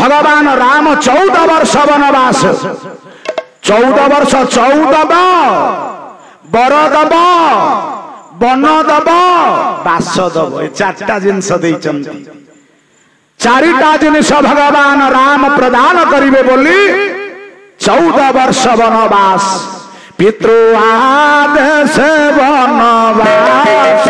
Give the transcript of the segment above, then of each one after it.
भगवान राम 14 वर्ष वनवास 14 वर्ष 14 बर दब बन दब बास दब ए चारटा जिनस देइचंती चारिटा जिनिस भगवान राम प्रदान करिवे बोली 14 वर्ष वनवास पितृ आदेश वनवास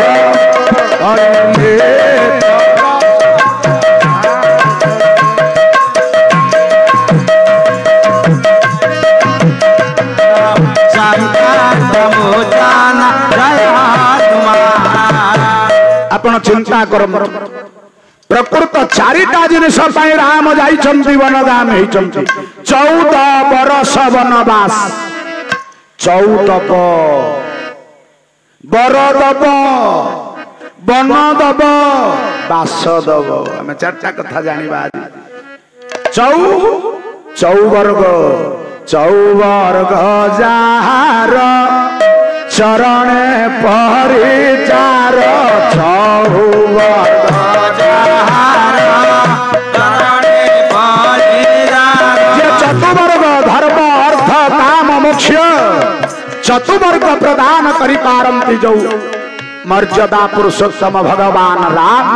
आपण चिंता कर प्रकृत चारिटा जिनिस राम जाइछंती वनदान होइछंती 14 वर्ष वनवास 14 बर दब बन दब बास दब आम चार्टा कथा जानिबा चौवर्ग जार चरणे परिचार चौवर्ग चतुर्वर्ग धर्म अर्थ काम मोक्ष चतुर्वर्ग प्रदान करि पारंती जो मर्यादा पुरुषोत्तम भगवान राम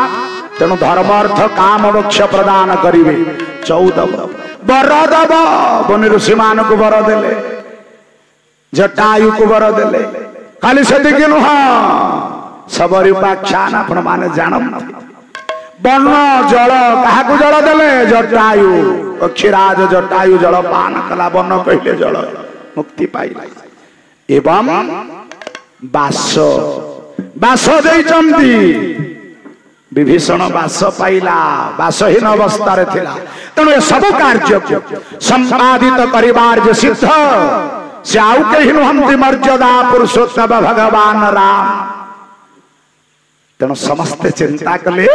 तेणु धर्म अर्थ काम मोक्ष प्रदान करिवे 14 बर दब बनि ऋषि मान को बर देले जटायु को बर देले खाली सेतिक नुह सबरी उपाख्यान आपण माने जानम बन जल काहाकू जल देले जटायु अक्षिराज जटायु जल पान कला बन कहले जल मुक्ति पाइला एवं बास बास देइचंती विभीषण बास पाइला बासहीन अवस्था रे थिला तेणु सब कार्य को संपादित करिबार जे सिद्ध से आउ कहीं नुहंती मर्यादा पुरुषोत्तम भगवान राम तेणु समस्ते चिंता कले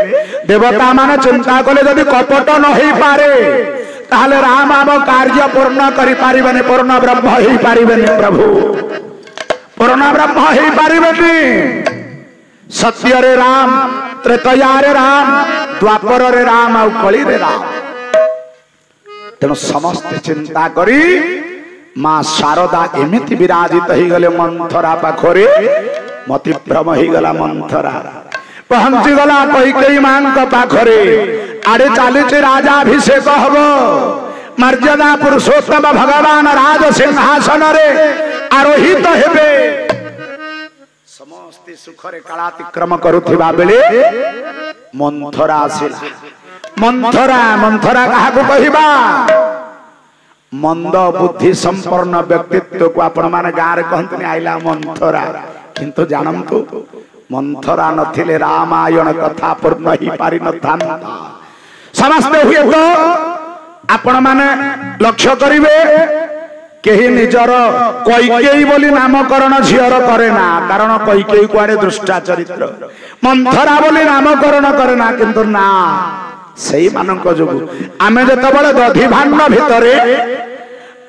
देवता माने चिंता कले यदि कपट न होई पारे ताहले राम आम कार्य पूर्ण करि पारिबेनी पूर्ण ब्रह्म होई पारिबेनी प्रभु पूर्ण ब्रह्म होई पारिबेनी सत्य रे राम त्रेतया रे राम द्वापर रे राम आ कली रे राम तेणु समस्त चिंता करी मां शारदा एमिति विराजित ही गले मंथरा पाखरे मति भ्रम ही गला मंथरा पहुंची गला कैकेयी मां पाखरे आड़े चली राजाभिषेक हब मर्यादा पुरुषोत्तम भगवान राज सिंहासन रे आरोहित हेबे समस्त सुखरे कालातिक्रम करुथिबा बेले मंथरा आसिला मंथरा मंथरा काहाकू कहिबा मंद बुद्धि संपन्न व्यक्तित्व को आपण माने गाँ रे कहंतनी आइला मंथरा किंतु जानंतु मंथरा नथिले रामायण कथा पूर्ण ही पारि न थांता समस्त हुए तो आपण माने लक्ष्य करिवे केही निजर कैकेयी बोली नामकरण झियर करे ना कारण कैकेयी कुआडे दुष्टा चरित्र मंथरा बोली नामकरण करे ना किंतु ना सेई मानक जोगु आमे जतबळे दधि भांड भितरे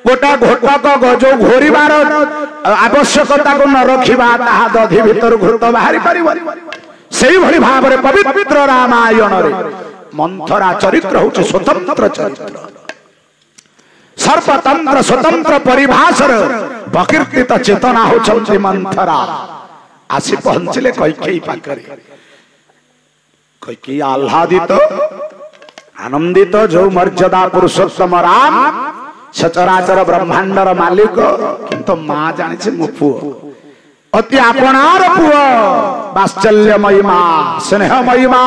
गोटा घोटक जो घोरीबार आवश्यकता को न रखिबा ताहा दधि भितर घृत बाहरी परिबो सेई भली भाबरे पवित्र रामायण रे मंथरा चरित्र होचे स्वतंत्र चरित्र सर्वतंत्र स्वतंत्र परिभाषर प्रकीर्तित चेतना होचंती मंथरा आसी पहुंचले कैकेयी पाखरे कैकेयी आह्लादित आनंदित जो मर्यादा पुरुषोत्तम राम सचराचर ब्रह्मांडर मालिक किंतु मां जानिছে मो पुओ अति आपणार पुओ वात्सल्य महिमा स्नेह महिमा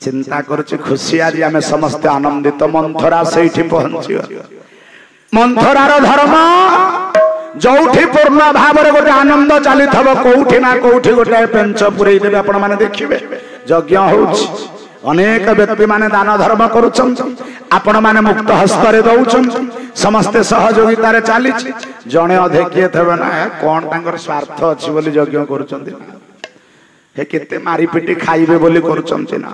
चिंता करुची खुशी आज आम समस्त आनंदित मंथरा से पहुंची मंथरार धर्म जोठी पूर्ण भाव गोटे आनंद चली थब कौठी ना कौठी गोटे पेंच पुरई देवे आपण माने देखिबे यज्ञ होउछि अनेक व्यक्ति माने दान धर्म करूछन आपण माने मुक्त हस्ତରେ दउछन समस्त सहयोगिता रे चली जणे अधे किए थबे ना कोन तांकर स्वार्थ अछि बोली यज्ञ करूछन हे केते मारी पिटी खाइबे बोली करूछन ना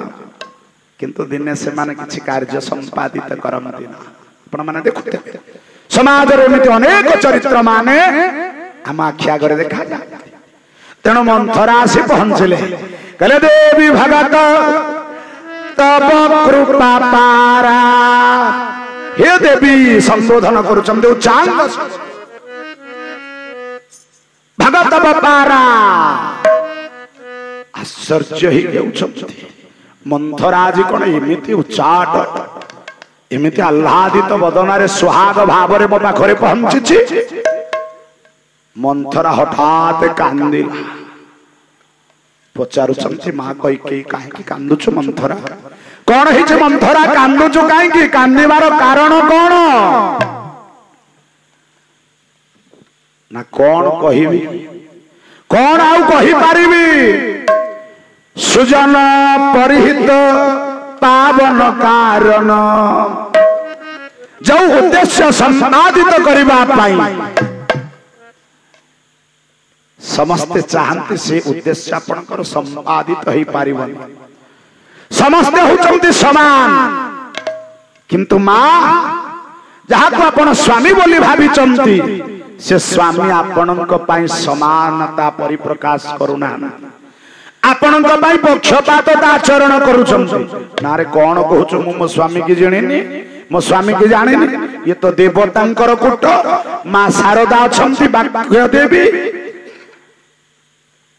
किंतु दिने से माने किछि कार्य संपादित करमति ना आपण माने देखुते समाज रे एमिति अनेक चरित्र माने हम आख्या करे देखा जा तेणु मंथरा आसी पहुंचले कहले देवी भगत तब कृपा पारा। हे देवी संबोधन करुचंदे उच्चांग भगत पारा। आश्चर्य ही हेउछंती मंथरा आज कौन एमिति उच्चाट एमिति आह्लादित बदनारे सुहाग भाव मो पाखरे पहुंची। मंथरा हठात कांदिला। पचारुचंती मां कैकेयी काहेकि कांदुछु मंथरा कौन है मंथरा कांदुछु काहेकि कांदिबार कारण कौन ना कौन कहिबी कौन आउ कहि पारिबी। सुजन परिहित पावन कारण जो उद्देश्य संपादित करबा पाई समस्ते चाहते से उद्देश्य आपनकर संपादित हो पारिबन। समस्ते होचंती समान किंतु मां जहा को आपण स्वामी बोली भाविचंती से स्वामी आपनक पाई समानता परिप्रकाश करुना आपनक पाई पक्षपात आचरण करूचंती। नारे कौन कहूच मो स्वामी की जानिनी मो स्वामी की जानिनी ये तो देवतांकर कूट मां शारदा अछंती वाक्य देवी।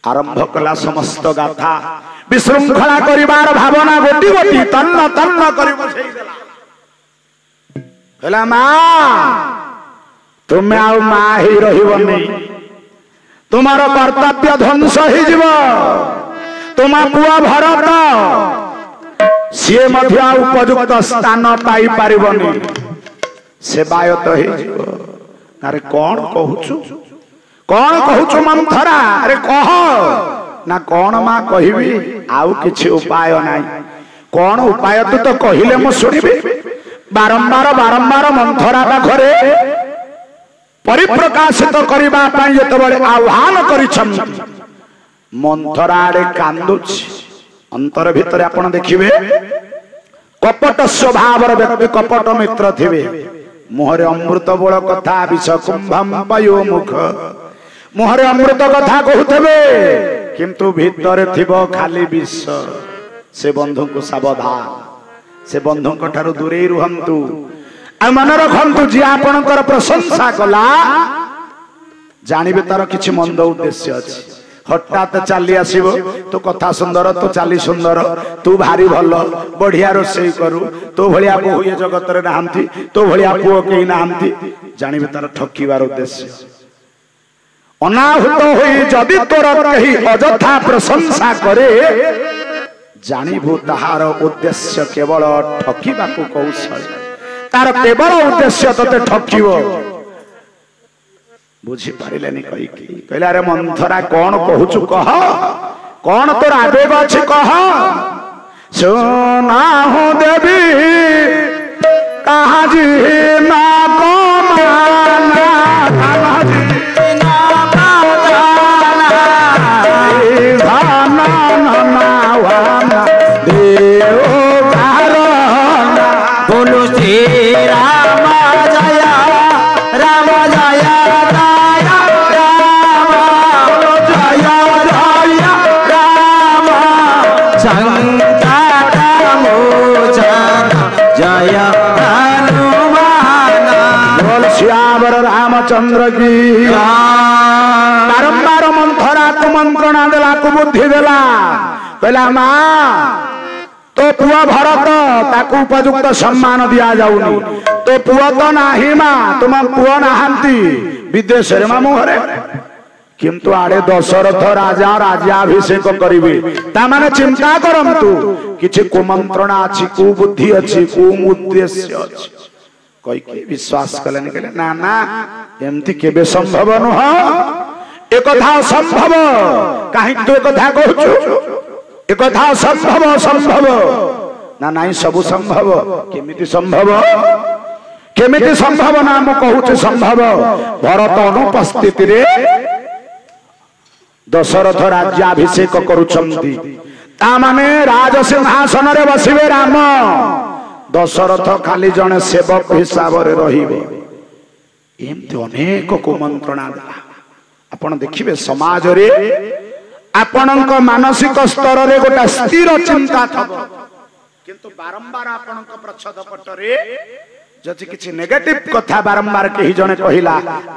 आरंभ कला समस्त गाथा विशृंखला करिवार भावना गोटी गोटी तन्न तन्न करि बसै देला। कहला मां तुम आउ मां ही रहिबनी तुम्हार कर्तव्य ध्वंस हो जीव। तुम पुआ भरत सी मध्य उपयुक्त स्थान पाई पारिबनी सेवायत हो जीव। अरे कौन कहूचु कौन कहूचु मंथरा अरे कह ना कौन मां कहिबी आउ किछि उपाय नाही। कौन उपाय तू तो कहिले मु सुनिबी। बारंबार बारंबार मंथरा पाखरे परिप्रकाशित करबा पई जेतबेले आह्वान करिछन मंथरा आड़े कांदुछि। अंतर भीतर आपण देखिबे कपट स्वभाव व्यक्ति कपट मित्र थिबे मुहरे अमृत बोल कथा विष कुंभम पयो मुख मुहरे अमृत कथा कहूथबे किंतु भीतर थिबो खाली विष। से बंधु को सावधान से बंधु को ठारू दूरे रुहंतु आ मन रखंतु जी आपनकर प्रशंसा कला जानिबे तार किछि मंद उद्देश्य अछि। हठात चली आसीबो तो कथा सुंदर तो चाली सुंदर तू भारी भल बढ़िया रोषेई करू तो भलिया बोहू ये जगत रे नाहंती तो भलिया पुओ केही नाहंती जानिबे तार ठकीबार उद्देश्य। अनाहुत होई जदि तोर कही अजथा प्रशंसा करे जानिबू ताहार उद्देश्य केवल ठकीबाकू कौशल तार केवल उद्देश्य तते ठकीबो। बुझी पारिलेनी कहि कहले अरे मंथरा कौन कहूचु कह कौन तोर आवेग अछि कह। सुना हो देवी कहा जी ना को माना कहा जी ना माना धाना ना वाना देव कारना बोलो श्री राम जय राम जय रामचंद्र की। बारंबार मंथरा को मंत्रणा देला को बुद्धि देला कहला मां तो पुआ भरत ताकू उपयुक्त सम्मान दिया जाउनी तो पुआ तो नाही मां तुम पुआ नाहंती विदेश रे मामू घरे किंतु आड़े दशरथ राजा राज्याभिषेक करिवे ता माने चिंता करंतु किछि कुमंत्रणा अछि कु बुद्धि अछि कु उद्देश्य अछि कई के विश्वास कलेन केले ना ना एमती केबे संभव नह एक कथा संभव काहे तू एक कथा कहछु एक कथा संभव संभव ना नाही सब संभव केमिति संभव ना म कहछु संभव। भरत अनुपस्थिति रे दशरथ राज्याभिषेक करूछंती ता माने राज सिंहासन रे बसिबे राम दशरथ खाली जने सेवक हिसाब रे रहिबे एमती अनेक कुमंत्रणा देला। आपण देखिबे समाज रे आपणक मानसिक स्तर रे गोटा स्थिर चिंता थब किंतु बारंबार आपणक प्रच्छद पटरे जदि किछि नेगेटिव कथा बारंबार कही जने कहिला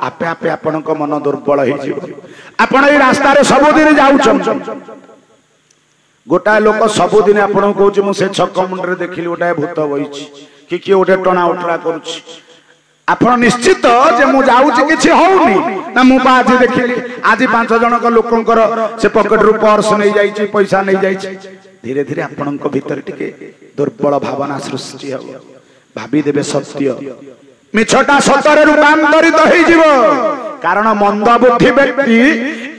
आपे आपे आपणक मन दुर्बल हो जिवो। आपण ए रास्ता रे सबुदिन जाउछन, गोटा लोक सबुदिन आपण कहूछि मु से छक मुंडरे देखिली गोटा भूत बइछि कि कि गोटे टणा उठरा करूछि। आपण निश्चित जे मु जाउछि किछि होउनी ना मु आज देखिली आज 5 जनक लोकंकर से पॉकेट रु पर्स नै जाइछि पैसा नै जाइछि। धीरे धीरे आपणक भीतर टिके दुर्बल भावना सृष्टि हो, भाभी देबे सत्य मिछटा सतरे रूपांतरित होई जीवो। कारण मंद बुद्धि व्यक्ति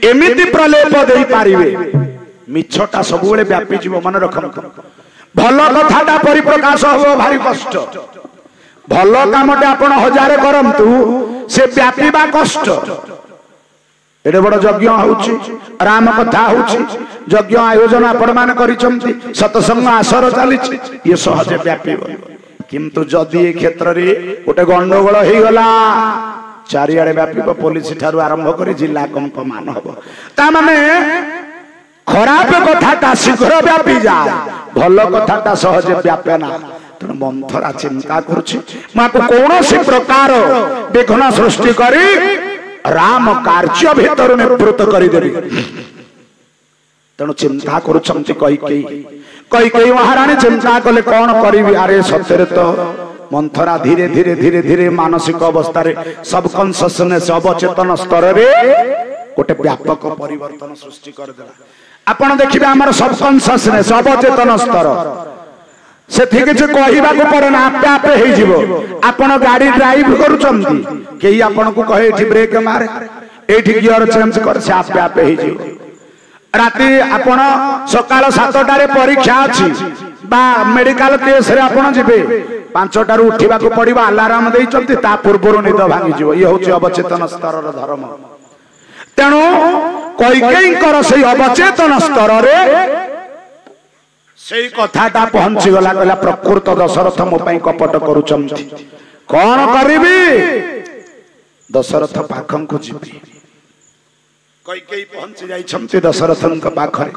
एमिति प्रलेप देई पारिबे मिछटा सब बेले व्यापी जीव। मन रखम भल कथाटा परिप्रकाश हो भारी कष्ट, भल कामटे आपण हजार करंतु से व्यापीबा कष्ट। एडे बड़ यज्ञ होउछि, राम कथा होउछि, यज्ञ आयोजन आपण मान करिसंती, सतसंग आसर चलिछि, ये सहज व्यापीबो। किंतु जदि ए क्षेत्र रे गोटे गंडगोल हो गला चारिआडे व्यापीबो, पुलिस ठारू आरंभ करी जिला कंपमान हबो। ता माने खराब कथाटा शीघ्र व्यापी जाए, भल कथाटा सहज व्यापे ना। तेणु मंथरा चिंता करुछि माको कौनसी प्रकार विघ्न सृष्टि करी राम कार्य भीतर निवृत्त करी देबी। तेणु चिंता करुछंती कैकेयी महारानी चिंता कले कौन करिवि। अरे सत्य तो मंथरा धीरे धीरे धीरे धीरे मानसिक अवस्था रे सबकॉन्शियसनेस अवचेतन स्तर रे गोटे व्यापक परिवर्तन सृष्टि कर देला। आपण देखिबे हमर सबकॉन्शियसनेस अवचेतन स्तर से ठीक जे कहिबा को पड़े ना आपे आपे हे जिवो। आपण गाड़ी ड्राइव करूचंती केही आपण को कहे एठी ब्रेक मारे एठी गियर चेंज कर से आपे आपे हे जिवो। राती आपण सकाळ 7टा रे परीक्षा अछि बा मेडिकल केस रे आपण जिबे 5टा रू उठिबा को पड़िबा अलार्म देइचंती ता पूर्वरु निद भांगी जिवो। ये होची अवचेतन स्तर रो धर्म। तेणु कैकेयींकर से अवचेतन स्तर रे से कथाटा पहुंची गला। कहला प्रकृत दशरथ मो पई कपट करूचंती, कौन करिबी? दशरथ पाखं को जिबी। कैकेयी पहुंची जाइछंती दशरथन का पाखरे।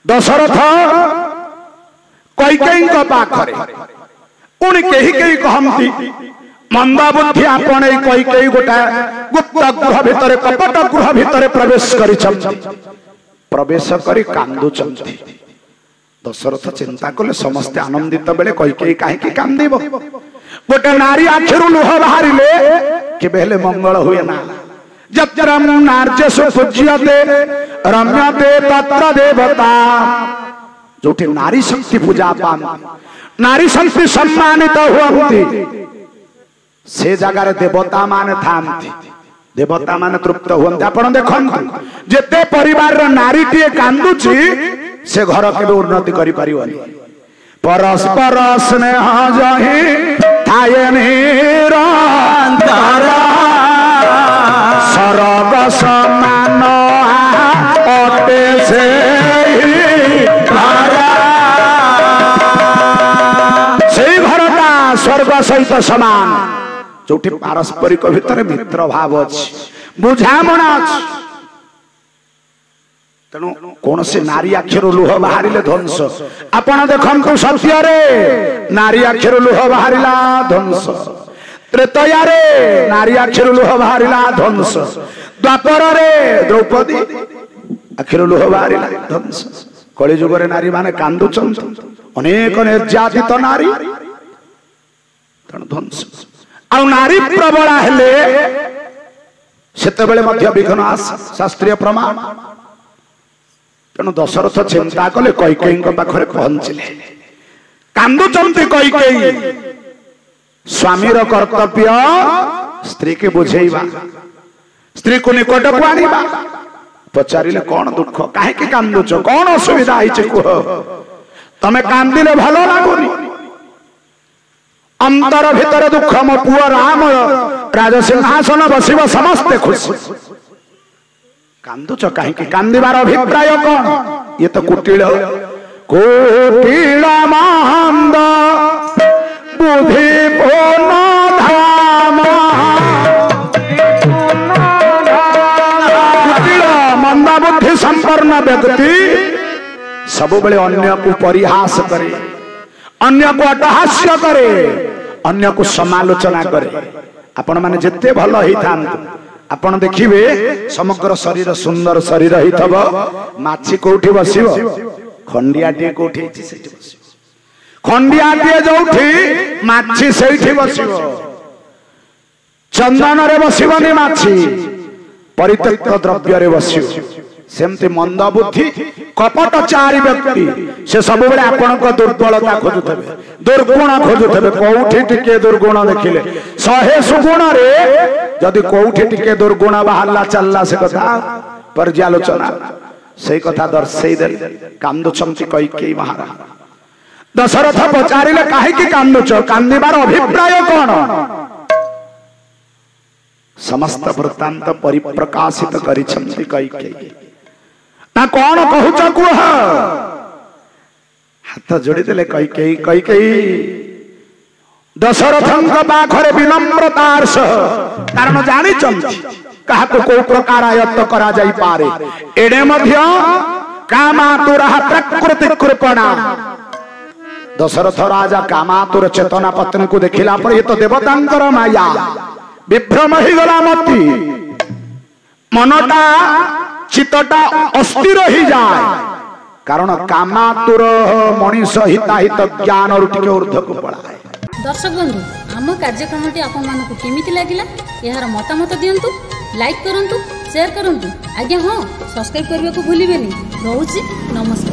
दशरथ कैकेयी का पाखरे उनी केही केही कहंती मंदा बुद्धि आपण ए कैकेयी गोटा गुप्त गृह भितर कपट गृह भितर प्रवेश करिछंती। प्रवेश करी कांदुचंती। दशरथ चिंता कले समस्ते आनंदित बेले कैकेयी काहे की कांदिबो? गोटे नारी आखिरु लुह बाहरिले केबे हेले मंगल हुए ना। जत्र नार्यसु पूज्यते रम्यते तत्र देवता। जोठी नारी शक्ति पूजा पान नारी शक्ति सम्मानित हुअंती से जगार देवता मान थांती, देवता मान तृप्त हुअंती। आपण देखंतु जेते परिवार रो नारी टिए कांदुची से घर केबे उन्नति करि परिवनी। परस्पर स्नेह जहि थाए निरंतर सरग समान अटे से घरटा स्वर्ग सहित समान जोठी पारस्परिक भितर मित्र भाव अछि, बुझामणा अछि। तेणु कौन से नारी आखिर लुह बाहरिले ध्वंस। आपण देखंतु सत्य रे नारी आखिर लुह बाहरिला ध्वंस, त्रेतया रे नारी आखिर लुह बाहरिला ध्वंस, द्वापर रे द्रौपदी आखिर लुह बाहरिला ध्वंस। कलि युग रे नारी माने कांदुचंत, अनेक निर्यातित नारी तेणु ध्वंस। आ नारी प्रबला हेले सेते बेले मध्य विघ्न आस शास्त्रीय प्रमाण। तेणु दशरथ चिंता कले कैकेयी पाखरे पहुंचले। कांदुचंती कैकेयी। स्वामीर कर्तव्य स्त्री के बुझेइबा, स्त्री को निकट को आनिबा। पचारिले कौन दुख काहे के कांदुच, कौन असुविधा हिचे कुह? तमे कांदिले भलो लागुनी? अंतर भीतर दुख मो पुआ राम राजसिंहासन बसिब समस्ते खुशी। कांदुच काहे के? कांदिबार अभिप्राय कौन? ये तो कुटिल कुटिल मंद बुद्धि पूर्ण धाम। कुटिल मंद बुद्धि संपन्न व्यक्ति सब बेले अन्य को परिहास करे, अन्य को अटहास्य करे, अन्य को समालोचना करे। आपण माने जेते भल ही थांतु आपण देखिबे समग्र शरीर सुंदर शरीर ही थबो, माछी कोठी बसिबो, खंडियाटी कोठी सेठी बसिबो, खंडियाटी जोठी माछी सेठी बसिबो, चंदन रे बसिबनी माछी, परित्यक्त द्रव्य रे बसिबो। सेमती मंद बुद्धि कपटचारी व्यक्ति से सब बेले आपण को दुर्बलता खोजुथबे, दुर्गुण खोजुथबे। कोठी टिके दुर्गुण देखिले 100 सुगुण रे जदि कोठी टिके दुर्गुण बाहरला चलला से कथा पर्यालोचना से कथा दर्शई दे कांदुचंती कैकेयी महाराज। दशरथ पचारिले काहे कि कांदुच, कांदिबार अभिप्राय कोन? समस्त वृत्तांत परिप्रकाशित करिसंती कैकेयी। ना कौन कहूच कुह? हाथ जोड़ी देले कैकेयी। कैकेयी दशरथंक पाखरे विनम्रतार सह, कारण जानी चंती कहा को प्रकार आयत्त करा जाई पारे। एडे मध्य कामातुर प्रकृति कृपणा। दशरथ राजा कामातुर चेतना पत्नी को देखिला पर ये तो देवतांकर माया, विभ्रम ही गला मती, मनटा चित्तटा अस्थिर ही जाए। कारण कामातुर मनीष हिताहित ज्ञान रुटिके ऊर्ध्व को पड़ाए। दर्शक बंधु आम कार्यक्रमटी आपण मानकु केमिति लागिला यार मतामत दियंतु, लाइक करंतु, शेयर करंतु। आज्ञा हाँ सब्सक्राइब करने को भूलिबेनी। रहूची नमस्कार।